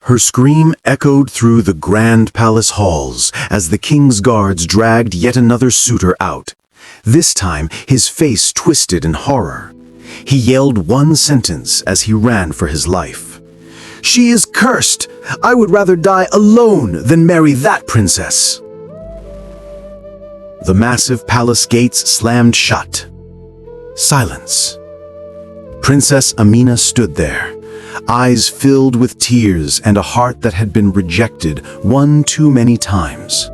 Her scream echoed through the grand palace halls as the king's guards dragged yet another suitor out. This time, his face twisted in horror. He yelled one sentence as he ran for his life. "She is cursed! I would rather die alone than marry that princess!" The massive palace gates slammed shut. Silence. Princess Amina stood there, eyes filled with tears and a heart that had been rejected one too many times.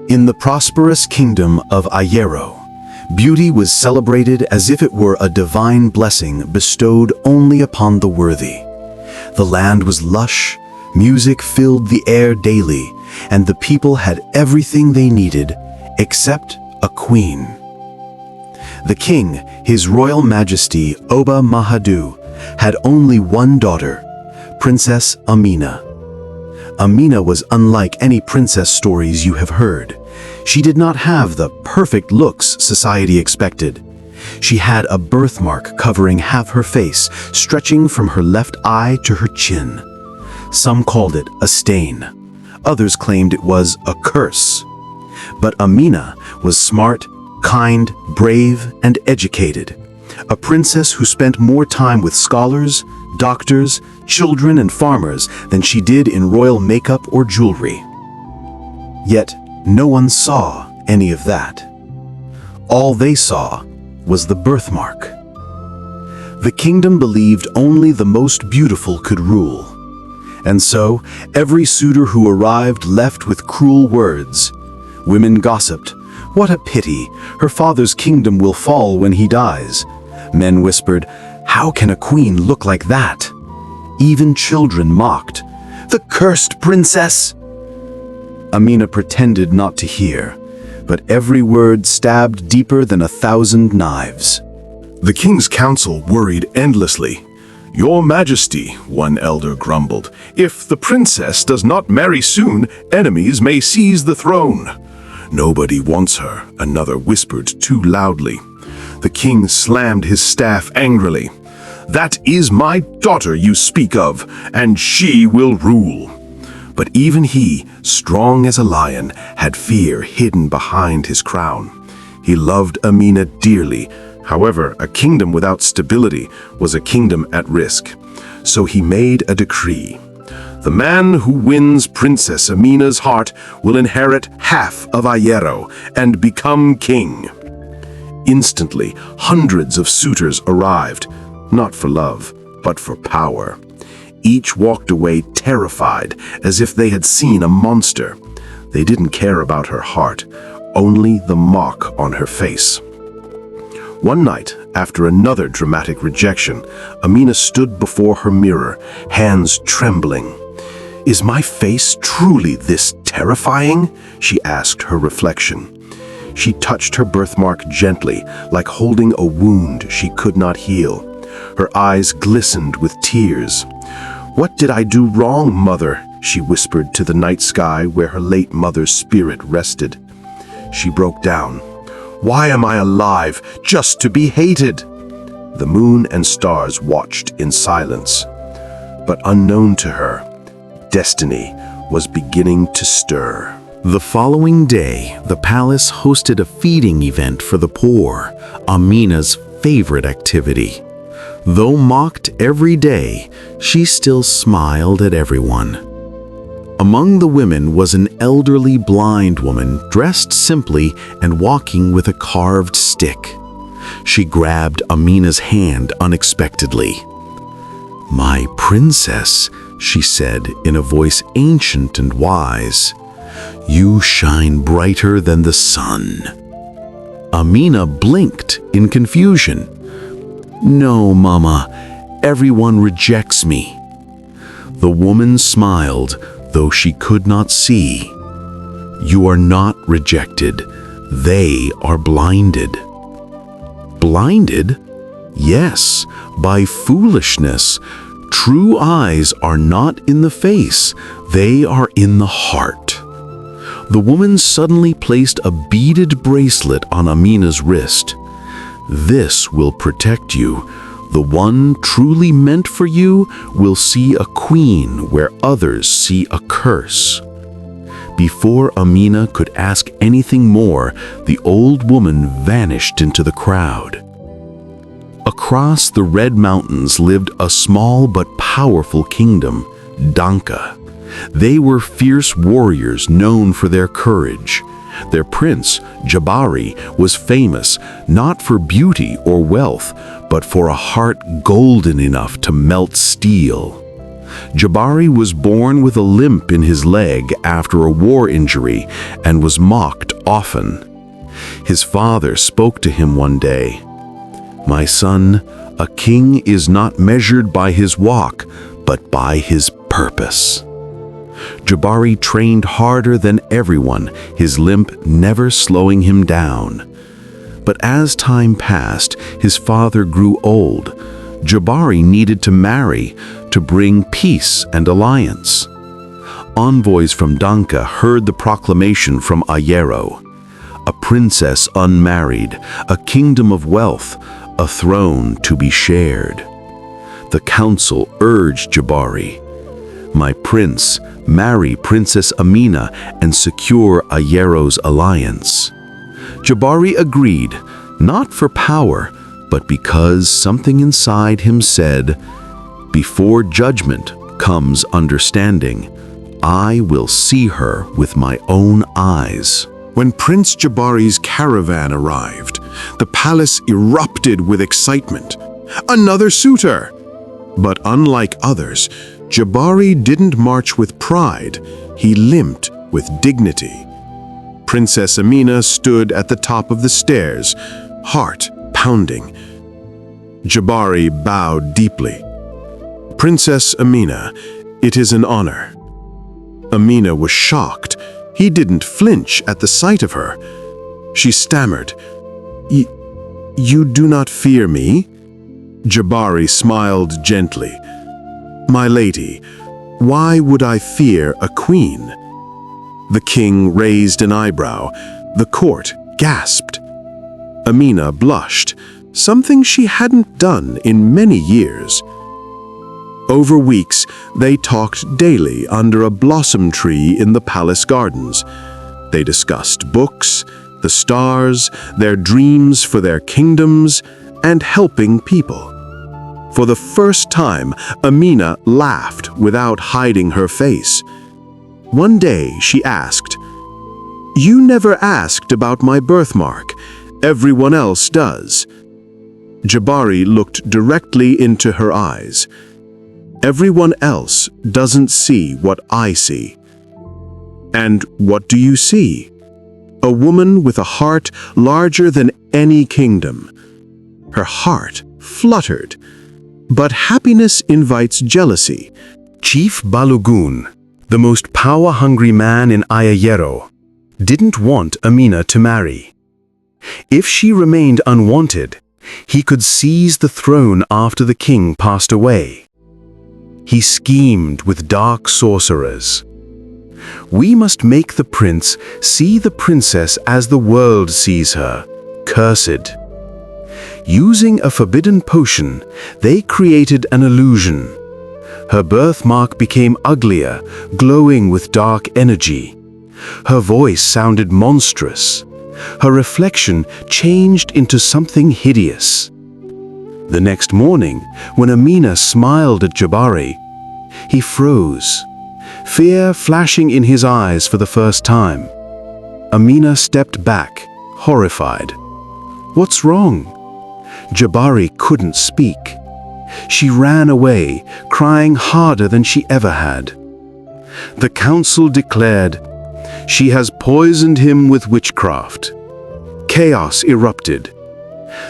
In the prosperous kingdom of Ayero, beauty was celebrated as if it were a divine blessing bestowed only upon the worthy. The land was lush, music filled the air daily, and the people had everything they needed except a queen. The king, His Royal Majesty Oba Mahadu, had only one daughter, Princess Amina. Amina was unlike any princess stories you have heard. She did not have the perfect looks society expected. She had a birthmark covering half her face, stretching from her left eye to her chin. Some called it a stain. Others claimed it was a curse. But Amina was smart, kind, brave, and educated. A princess who spent more time with scholars, doctors, children, and farmers than she did in royal makeup or jewelry. Yet, no one saw any of that. All they saw was the birthmark. The kingdom believed only the most beautiful could rule. And so, every suitor who arrived left with cruel words. Women gossiped, "What a pity, her father's kingdom will fall when he dies." Men whispered, "How can a queen look like that?" Even children mocked, "The cursed princess!" Amina pretended not to hear, but every word stabbed deeper than 1,000 knives. The king's council worried endlessly. "Your Majesty," one elder grumbled, "if the princess does not marry soon, enemies may seize the throne." "Nobody wants her," another whispered too loudly. The king slammed his staff angrily. "That is my daughter you speak of, and she will rule." But even he, strong as a lion, had fear hidden behind his crown. He loved Amina dearly. However, a kingdom without stability was a kingdom at risk. So he made a decree. The man who wins Princess Amina's heart will inherit half of Ayero and become king. Instantly, hundreds of suitors arrived, not for love, but for power. Each walked away terrified, as if they had seen a monster. They didn't care about her heart, only the mock on her face. One night, after another dramatic rejection, Amina stood before her mirror, hands trembling. "Is my face truly this terrifying?" she asked her reflection. She touched her birthmark gently, like holding a wound she could not heal. Her eyes glistened with tears. "What did I do wrong, mother?" she whispered to the night sky where her late mother's spirit rested. She broke down. "Why am I alive, just to be hated?" The moon and stars watched in silence. But unknown to her, destiny was beginning to stir. The following day, the palace hosted a feeding event for the poor, Amina's favorite activity. Though mocked every day, she still smiled at everyone. Among the women was an elderly blind woman dressed simply and walking with a carved stick. She grabbed Amina's hand unexpectedly. "My princess," she said in a voice ancient and wise, "you shine brighter than the sun." Amina blinked in confusion. "No, Mama, everyone rejects me." The woman smiled, though she could not see. "You are not rejected. They are blinded." Blinded? Yes, by foolishness. True eyes are not in the face, they are in the heart. The woman suddenly placed a beaded bracelet on Amina's wrist. "This will protect you. The one truly meant for you will see a queen where others see a curse." Before Amina could ask anything more, the old woman vanished into the crowd. Across the Red Mountains lived a small but powerful kingdom, Danka. They were fierce warriors known for their courage. Their prince, Jabari, was famous not for beauty or wealth, but for a heart golden enough to melt steel. Jabari was born with a limp in his leg after a war injury and was mocked often. His father spoke to him one day, "My son, a king is not measured by his walk, but by his purpose." Jabari trained harder than everyone, his limp never slowing him down. But as time passed, his father grew old. Jabari needed to marry to bring peace and alliance. Envoys from Danka heard the proclamation from Ayero. A princess unmarried, a kingdom of wealth, a throne to be shared. The council urged Jabari, "My prince, marry Princess Amina and secure Ayero's alliance." Jabari agreed, not for power, but because something inside him said, "Before judgment comes understanding. I will see her with my own eyes." When Prince Jabari's caravan arrived, the palace erupted with excitement. Another suitor! But unlike others, Jabari didn't march with pride, he limped with dignity. Princess Amina stood at the top of the stairs, heart pounding. Jabari bowed deeply. "Princess Amina, it is an honor." Amina was shocked. He didn't flinch at the sight of her. She stammered, You do not fear me?" Jabari smiled gently. "My lady, why would I fear a queen?" The king raised an eyebrow. The court gasped. Amina blushed, something she hadn't done in many years. Over weeks, they talked daily under a blossom tree in the palace gardens. They discussed books, the stars, their dreams for their kingdoms, and helping people. For the first time, Amina laughed without hiding her face. One day, she asked, "You never asked about my birthmark. Everyone else does." Jabari looked directly into her eyes. "Everyone else doesn't see what I see." "And what do you see?" "A woman with a heart larger than any kingdom." Her heart fluttered. But happiness invites jealousy. Chief Balogun, the most power-hungry man in Ayero, didn't want Amina to marry. If she remained unwanted, he could seize the throne after the king passed away. He schemed with dark sorcerers. "We must make the prince see the princess as the world sees her, cursed." Using a forbidden potion, they created an illusion. Her birthmark became uglier, glowing with dark energy. Her voice sounded monstrous. Her reflection changed into something hideous. The next morning, when Amina smiled at Jabari, he froze, fear flashing in his eyes for the first time. Amina stepped back, horrified. "What's wrong?" Jabari couldn't speak. She ran away, crying harder than she ever had. The council declared, "She has poisoned him with witchcraft." Chaos erupted.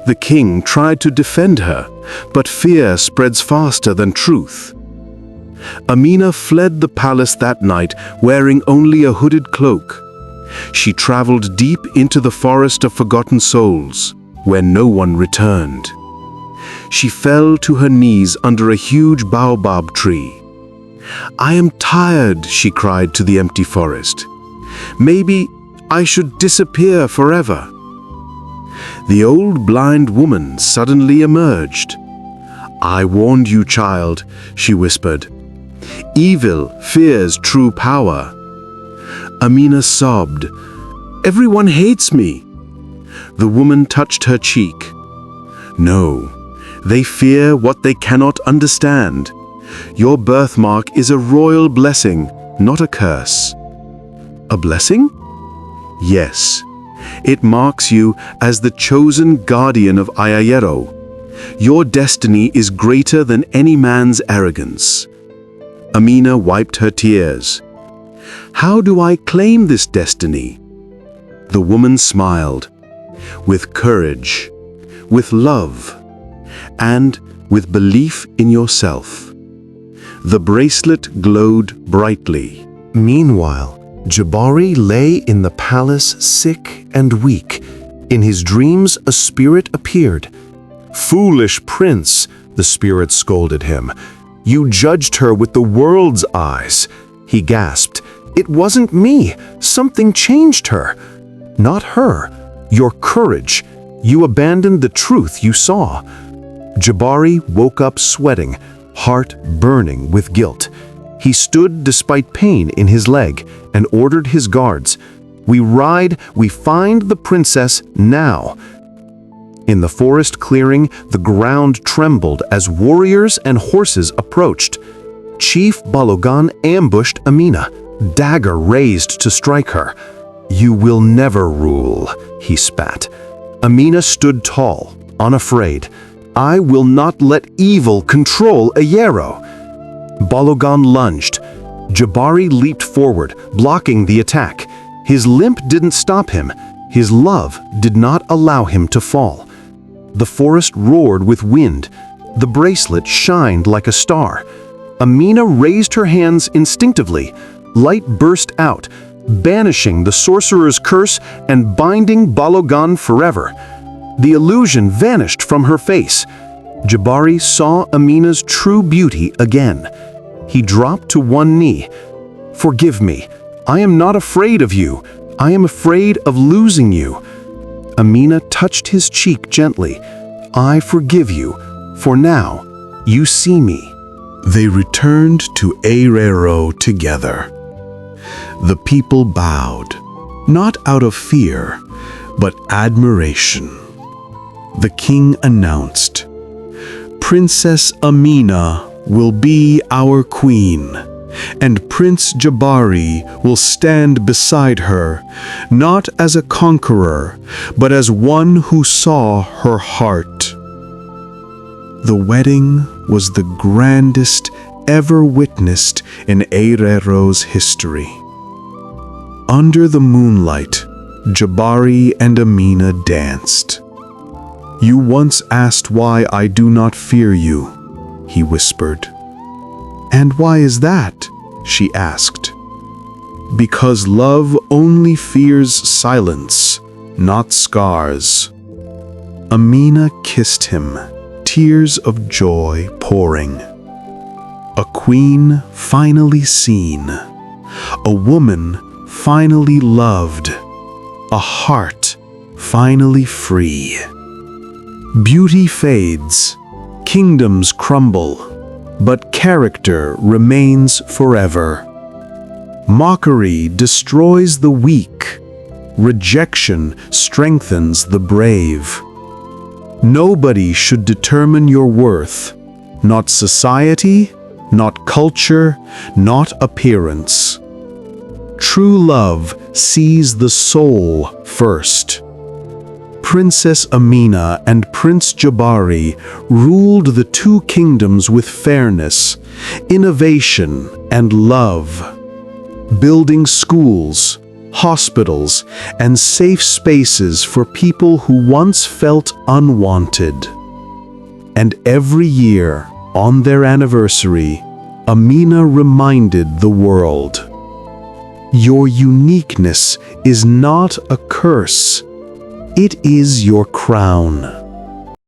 The king tried to defend her, but fear spreads faster than truth. Amina fled the palace that night, wearing only a hooded cloak. She traveled deep into the forest of forgotten souls, where no one returned. She fell to her knees under a huge baobab tree. "I am tired," she cried to the empty forest. "Maybe I should disappear forever." The old blind woman suddenly emerged. "I warned you, child," she whispered. "Evil fears true power." Amina sobbed. "Everyone hates me." The woman touched her cheek. "No, they fear what they cannot understand. Your birthmark is a royal blessing, not a curse." "A blessing?" "Yes. It marks you as the chosen guardian of Ayayero. Your destiny is greater than any man's arrogance." Amina wiped her tears. "How do I claim this destiny?" The woman smiled. "With courage, with love, and with belief in yourself." The bracelet glowed brightly. Meanwhile, Jabari lay in the palace sick and weak. In his dreams, a spirit appeared. "Foolish prince," the spirit scolded him. "You judged her with the world's eyes." He gasped. "It wasn't me. Something changed her." "Not her. Your courage. You abandoned the truth you saw." Jabari woke up sweating, heart burning with guilt. He stood despite pain in his leg and ordered his guards. "We find the princess now." In the forest clearing, the ground trembled as warriors and horses approached. Chief Balogan ambushed Amina, dagger raised to strike her. "You will never rule," he spat. Amina stood tall, unafraid. "I will not let evil control Ayero." Balogan lunged. Jabari leaped forward, blocking the attack. His limp didn't stop him. His love did not allow him to fall. The forest roared with wind. The bracelet shined like a star. Amina raised her hands instinctively. Light burst out, banishing the sorcerer's curse and binding Balogan forever. The illusion vanished from her face. Jabari saw Amina's true beauty again. He dropped to one knee. "Forgive me. I am not afraid of you. I am afraid of losing you." Amina touched his cheek gently. "I forgive you, for now you see me." They returned to Ayero together. The people bowed, not out of fear, but admiration. The king announced, "Princess Amina will be our queen, and Prince Jabari will stand beside her, not as a conqueror, but as one who saw her heart." The wedding was the grandest ever witnessed in Ayero's history. Under the moonlight, Jabari and Amina danced. "You once asked why I do not fear you," he whispered. "And why is that?" she asked. "Because love only fears silence, not scars." Amina kissed him, tears of joy pouring. A queen finally seen, a woman finally loved, a heart finally free. Beauty fades, kingdoms crumble, but character remains forever. Mockery destroys the weak, rejection strengthens the brave. Nobody should determine your worth, not society, not culture, not appearance. True love sees the soul first. Princess Amina and Prince Jabari ruled the two kingdoms with fairness, innovation, and love, building schools, hospitals, and safe spaces for people who once felt unwanted. And every year, on their anniversary, Amina reminded the world, "Your uniqueness is not a curse. It is your crown."